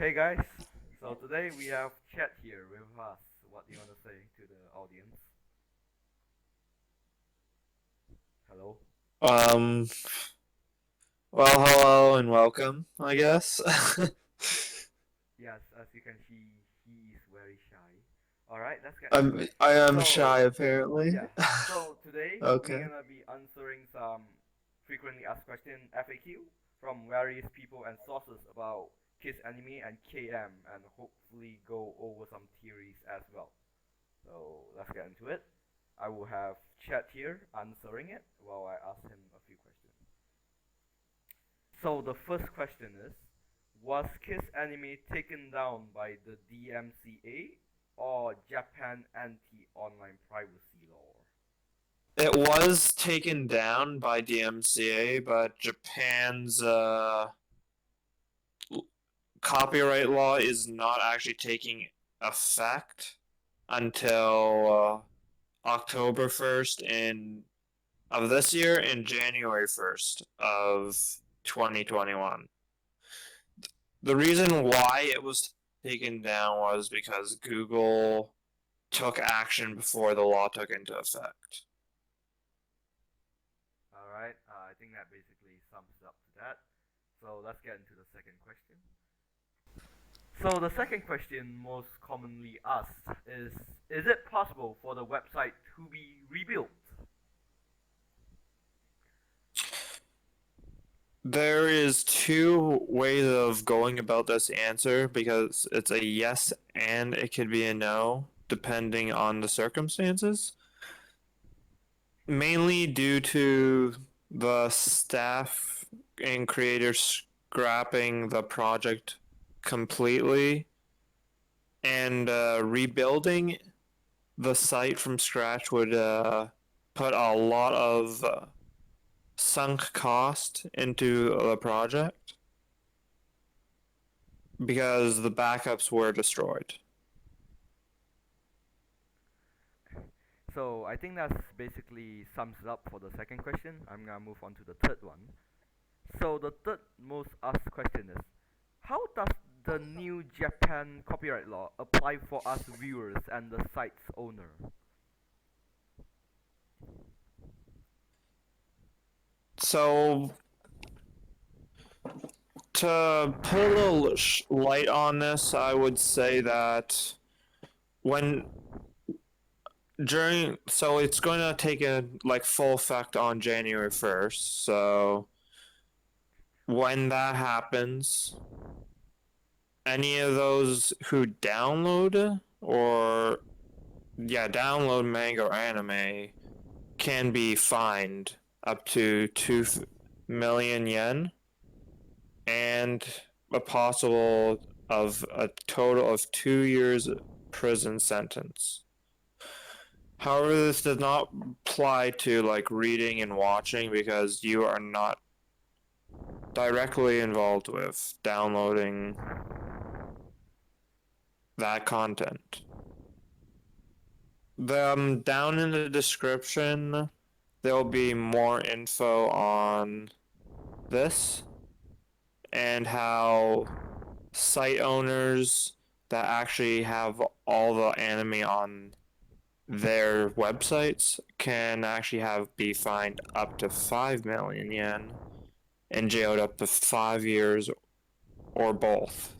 Hey guys, so today we have Chat here with us. What do you want to say to the audience? Hello? Um, well, hello and welcome, I guess. Yes, as you can see, he is very shy. Alright, let's get into I'm it. I am So, shy apparently. yeah, so today we're Okay. gonna be answering some frequently asked question FAQ from various people and sources about Kiss Anime and KM and hopefully go over some theories as well. So let's get into it. I will have Chat here answering it while I ask him a few questions. So the first question is, was Kiss Anime taken down by the DMCA or Japan anti-online privacy law? It was taken down by DMCA, but Japan's copyright law is not actually taking effect until October 1st of this year and January 1st of 2021. The reason why it was taken down was because Google took action before the law took into effect. Alright, I think that basically sums up to that. So let's get into the second question. So the second question most commonly asked is it possible for the website to be rebuilt? There is two ways of going about this answer because it's a yes and it could be a no depending on the circumstances. Mainly due to the staff and creators scrapping the project completely and rebuilding the site from scratch would put a lot of sunk cost into the project because the backups were destroyed. So I think that's basically sums it up for the second question. I'm gonna move on to the third one. So the third most asked question is, how does the new Japan copyright law apply for us viewers and the site's owner? So, to put a little light on this, I would say that when so it's going to take a like full effect on January 1st. So, when that happens, any of those who download or download manga or anime can be fined up to 2 million yen and a possible of a total of 2 years prison sentence. However, this does not apply to like reading and watching because you are not directly involved with downloading that content. Down in the description, there'll be more info on this and how site owners that actually have all the anime on their websites can actually have be fined up to 5 million yen and jailed up to 5 years or both.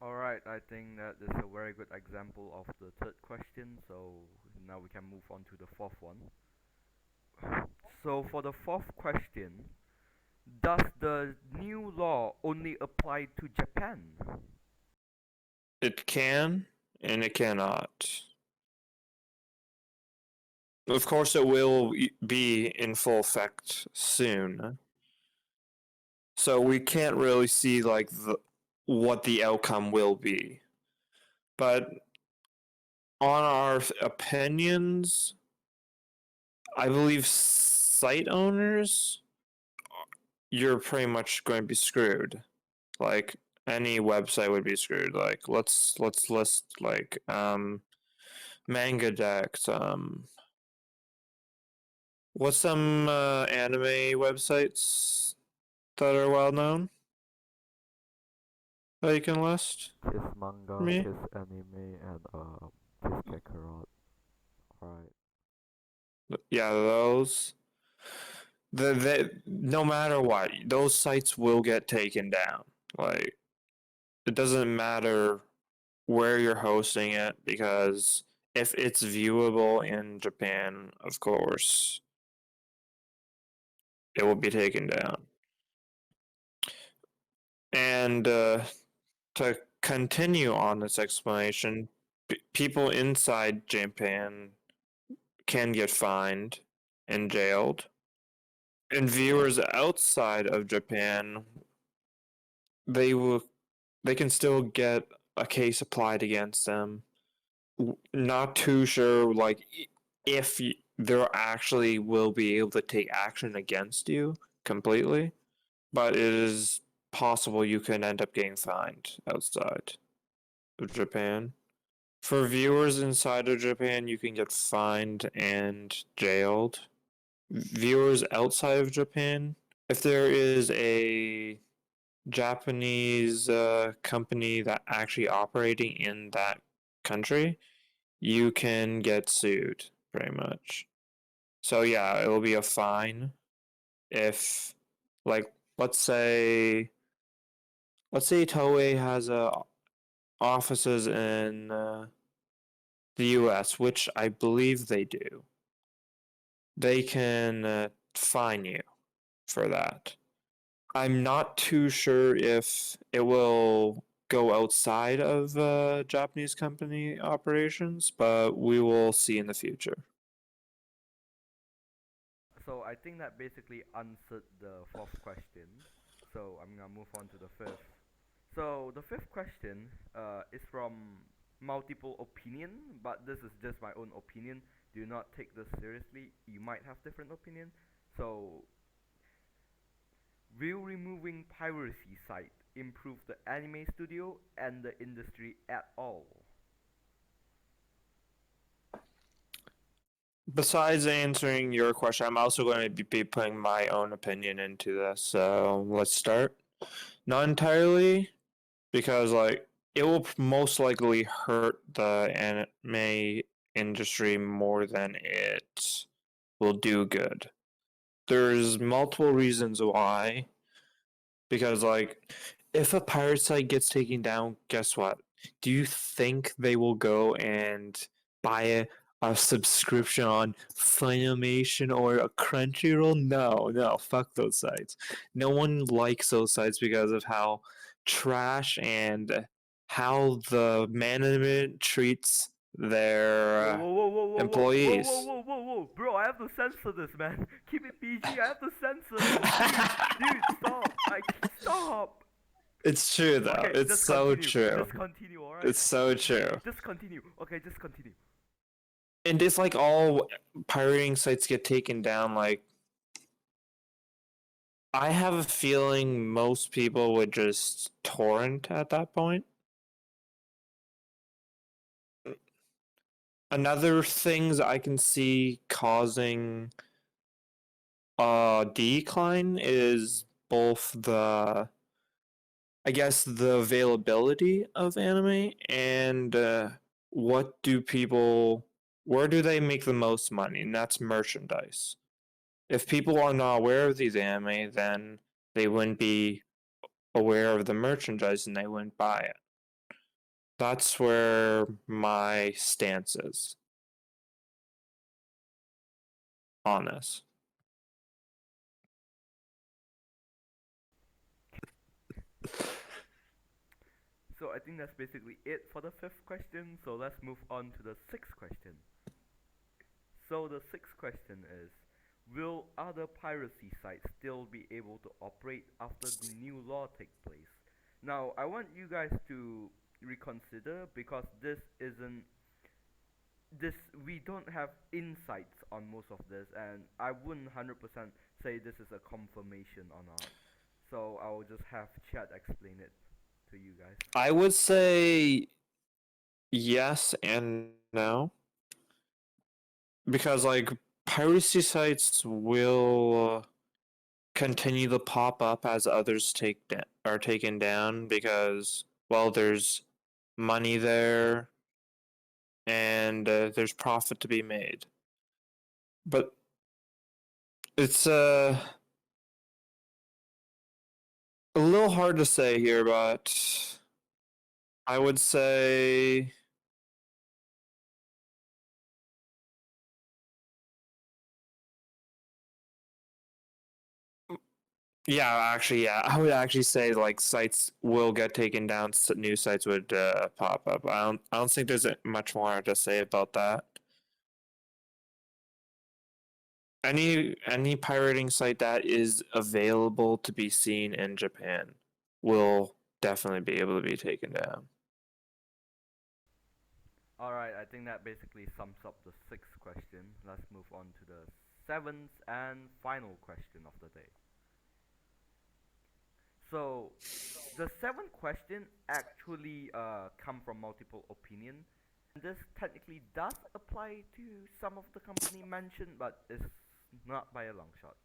Alright, I think that is a very good example of the third question, so now we can move on to the fourth one. So for the fourth question, does the new law only apply to Japan? It can and it cannot. Of course, it will be in full effect soon. So we can't really see like what the outcome will be. But on our opinions, I believe site owners, you're pretty much going to be screwed. Like any website would be screwed. Like let's list like manga decks. What's some anime websites that are well known? that you can list KissManga, for me? KissAnime, and KissCommunities. Alright. Yeah, those. No matter what, those sites will get taken down. Like, it doesn't matter where you're hosting it because if it's viewable in Japan, of course, it will be taken down. And to continue on this explanation, people inside Japan can get fined and jailed, and viewers outside of Japan, they will they can still get a case applied against them. Not too sure, like if there actually will be able to take action against you completely, but it is possible you can end up getting fined outside of Japan. For viewers inside of Japan, you can get fined and jailed. Viewers outside of Japan, if there is a Japanese company that actually operating in that country, you can get sued pretty much. So yeah, it will be a fine if, like, let's say Toei has offices in the U.S., which I believe they do. They can fine you for that. I'm not too sure if it will go outside of Japanese company operations, but we will see in the future. So I think that basically answered the fourth question. So I'm gonna move on to the fifth. So the fifth question is from multiple opinion, but this is just my own opinion. Do not take this seriously. You might have different opinion. So will removing piracy site improve the anime studio and the industry at all? Besides answering your question, I'm also going to be putting my own opinion into this. So let's start. Not entirely, because like it will most likely hurt the anime industry more than it will do good. There's multiple reasons why. Because like if a pirate site gets taken down, guess what? Do you think they will go and buy a subscription on Funimation or a Crunchyroll? No, no, fuck those sites. No one likes those sites because of how trash and how the management treats Whoa, their whoa, whoa, whoa, whoa, whoa, whoa, whoa, employees. whoa, whoa, whoa, bro! I have to censor this, man. Keep it PG. I have to censor this, dude, stop! Stop. It's true though. Okay, It's just so continue. true. Just continue. All right. It's so true. Just continue. Okay, just continue. And if like all pirating sites get taken down, like I have a feeling most people would just torrent at that point. Another things I can see causing a decline is both the I guess the availability of anime and what do people where do they make the most money? And that's merchandise. If people are not aware of these anime, then they wouldn't be aware of the merchandise and they wouldn't buy it. That's where my stance is on this. So I think that's basically it for the fifth question. So let's move on to the sixth question. So the sixth question is, will other piracy sites still be able to operate after the new law take place? Now, I want you guys to reconsider because this we don't have insights on most of this, and I wouldn't 100% say this is a confirmation or not. So I will just have Chad explain it to you guys. I would say yes and no. Because like piracy sites will continue to pop up as others are taken down because well, there's money there and there's profit to be made. But it's a little hard to say here, but I would say yeah, I would actually say like sites will get taken down. New sites would pop up. I don't think there's much more to say about that. Any pirating site that is available to be seen in Japan will definitely be able to be taken down. Alright, I think that basically sums up the sixth question. Let's move on to the seventh and final question of the day. So, the seventh question actually come from multiple opinion. This technically does apply to some of the company mentioned, but it's not by a long shot.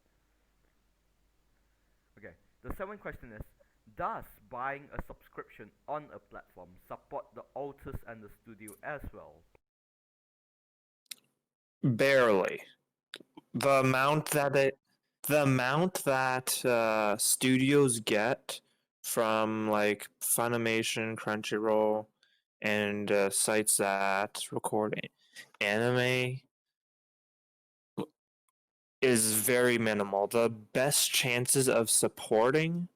Okay, the seventh question is: does buying a subscription on a platform support the authors and the studio as well? Barely. The amount that studios get from like Funimation, Crunchyroll, and sites that record anime is very minimal. The best chances of supporting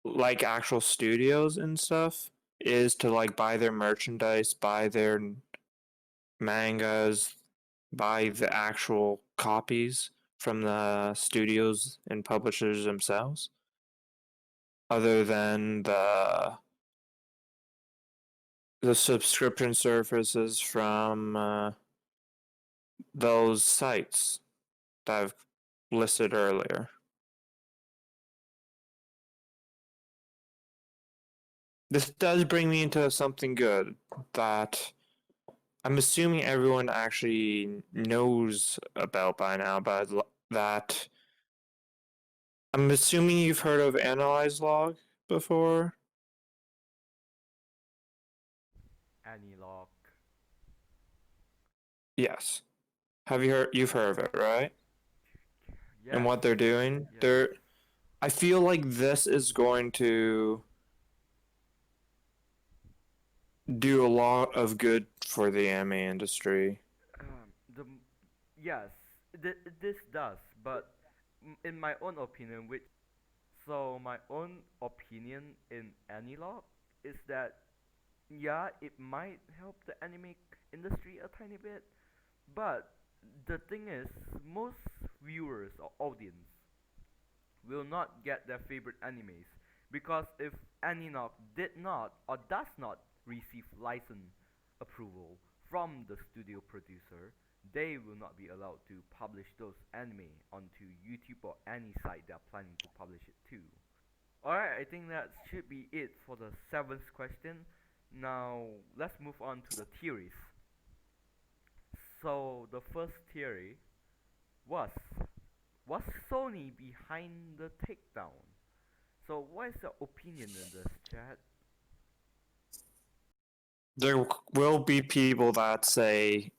like actual studios and stuff is to like buy their merchandise, buy their mangas, buy the actual copies from the studios and publishers themselves, other than the subscription services from those sites that I've listed earlier. This does bring me into something good that I'm assuming everyone actually knows about by now, but that I'm assuming you've heard of Analyze Log before. Anilog. Yes. Have you heard? You've heard of it, right? And Yes. what they're doing? Yes. I feel like this is going to do a lot of good for the anime industry. The yes, this does, but in my own opinion, my own opinion in Anilog is that yeah, it might help the anime industry a tiny bit, but the thing is, most viewers or audience will not get their favorite animes because if Aninok did not or does not receive license approval from the studio producer, they will not be allowed to publish those anime onto YouTube or any site they are planning to publish it to. Alright, I think that should be it for the seventh question. Now let's move on to the theories. So the first theory was was Sony behind the takedown? So what is your opinion in this, chat? There will be people that say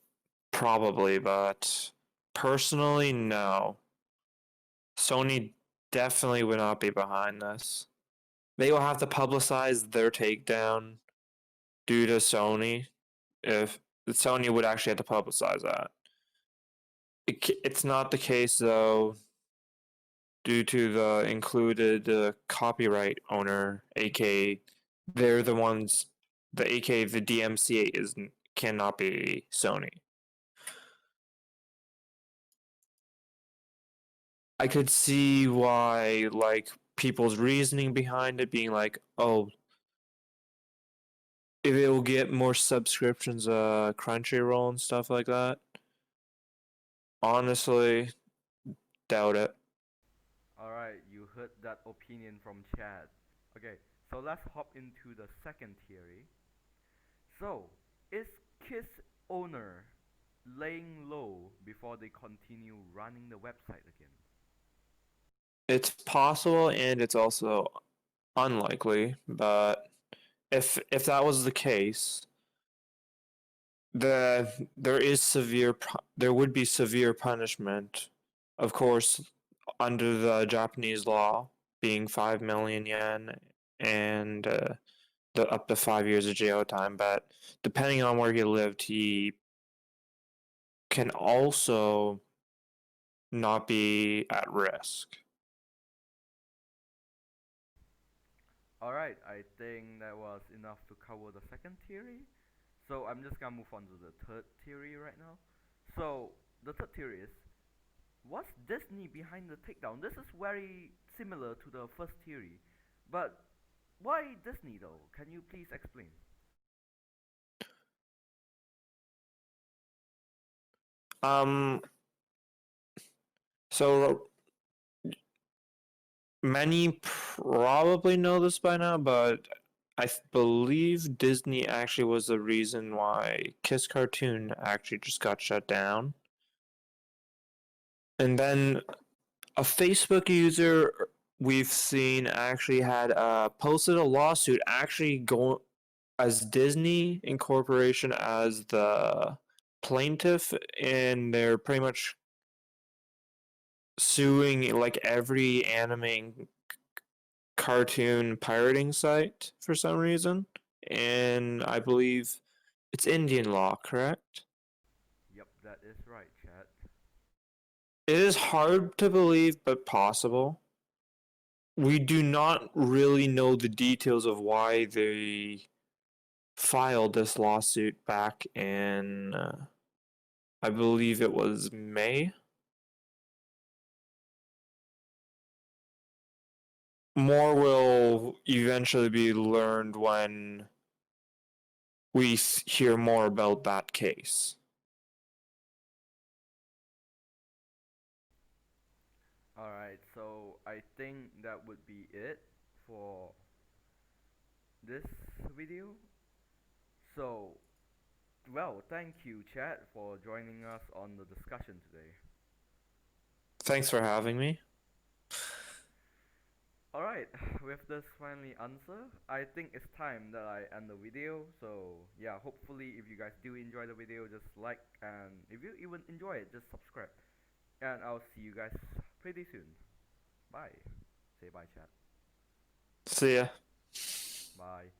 probably, but personally, no. Sony definitely would not be behind this. They will have to publicize their takedown due to Sony. If Sony would actually have to publicize that. It's not the case though, due to the included copyright owner, aka they're the ones, the aka the DMCA is cannot be Sony. I could see why like people's reasoning behind it being like, oh, if it will get more subscriptions, Crunchyroll and stuff like that. Honestly, doubt it. Alright, you heard that opinion from Chad. Okay, so let's hop into the second theory. So, is Kiss owner laying low before they continue running the website again? It's possible, and it's also unlikely, but if that was the case, there would be severe punishment, of course, under the Japanese law, being 5 million yen and the up to 5 years of jail time. But depending on where he lived, he can also not be at risk. Alright, I think that was enough to cover the second theory. So I'm just gonna move on to the third theory right now. So the third theory is, what's Disney behind the takedown? This is very similar to the first theory, but why Disney though? Can you please explain? Um, so many probably know this by now, but believe Disney actually was the reason why Kiss Cartoon actually just got shut down. And then a Facebook user we've seen actually had posted a lawsuit actually going as Disney Incorporation as the plaintiff, and they're pretty much suing like every anime cartoon pirating site for some reason. And I believe it's Indian law, correct? Yep, that is right, chat. It is hard to believe, but possible. We do not really know the details of why they filed this lawsuit back in, I believe it was May. More will eventually be learned when we hear more about that case. Alright, so I think that would be it for this video. So, well, thank you, chat, for joining us on the discussion today. Thanks for having me. Alright, with this finally answer, I think it's time that I end the video. So yeah, hopefully if you guys do enjoy the video, just like, and if you even enjoy it, just subscribe. And I'll see you guys pretty soon. Bye. Say bye, chat. See ya. Bye.